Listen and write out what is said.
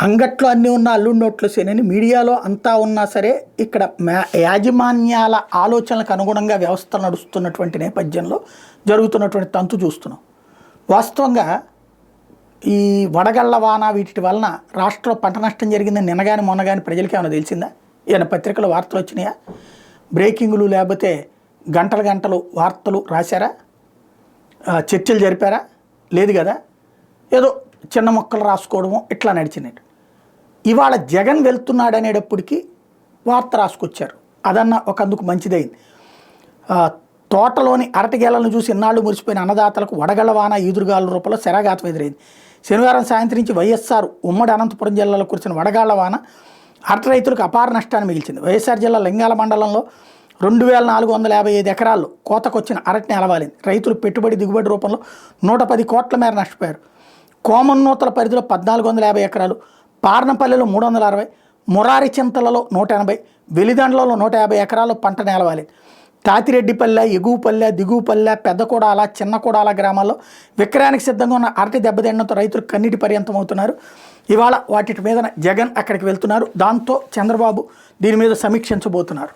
అంగట్లో అన్నీ ఉన్న అల్లుడి నోట్లు సేనని మీడియాలో అంతా ఉన్నా సరే ఇక్కడ యాజమాన్యాల ఆలోచనలకు అనుగుణంగా వ్యవస్థ నడుస్తున్నటువంటి నేపథ్యంలో జరుగుతున్నటువంటి తంతు చూస్తున్నాం. వాస్తవంగా ఈ వడగళ్ల వాన వీటి వలన రాష్ట్రంలో పంట నష్టం జరిగిందని నిన్నగాని మొన్నగాని ప్రజలకి ఏమైనా తెలిసిందా? ఏమైనా పత్రికలు వార్తలు వచ్చినాయా? బ్రేకింగ్లు లేకపోతే గంటలు గంటలు వార్తలు రాశారా? చర్చలు జరిపారా? లేదు కదా. ఏదో చిన్న మొక్కలు రాసుకోవడము ఇట్లా నడిచినట్టు. ఇవాళ జగన్ వెళ్తున్నాడు అనేటప్పటికీ వార్త రాసుకొచ్చారు. అదన్న ఒక అందుకు మంచిదైంది. తోటలోని అరటిగేలను చూసి ఇన్నాళ్ళు మురిసిపోయిన అన్నదాతలకు వడగళ్ల వాన ఈదురుగాల రూపంలో శరాఘాతం ఎదురైంది. శనివారం సాయంత్రం నుంచి వైఎస్ఆర్ ఉమ్మడి అనంతపురం జిల్లాలో కురిసిన వడగాళ్ల వాన అరటి రైతులకు అపార నష్టాన్ని మిగిల్చింది. వైఎస్ఆర్ జిల్లా లింగాల మండలంలో 2455 ఎకరాల్లో కోతకొచ్చిన అరటిని అలవాలింది. రైతులు పెట్టుబడి దిగుబడి రూపంలో 110 కోట్ల మేర నష్టపోయారు. కోమన్నూతల పరిధిలో 1450 ఎకరాలు, పార్నపల్లిలో 360, మురారి చింతలలో 180, వెలిదండలలో 150 ఎకరాల్లో పంట నేలవాలింది. తాతిరెడ్డిపల్లె, ఎగువపల్లె, దిగువపల్లె, పెద్దకూడాల, చిన్నకూడాల గ్రామాల్లో విక్రయానికి సిద్ధంగా ఉన్న అరటి దెబ్బతినడంతో రైతులు కన్నీటి పర్యంతం అవుతున్నారు. ఇవాళ వాటి మీద జగన్ అక్కడికి వెళ్తున్నారు. దాంతో చంద్రబాబు దీని మీద సమీక్షించబోతున్నారు.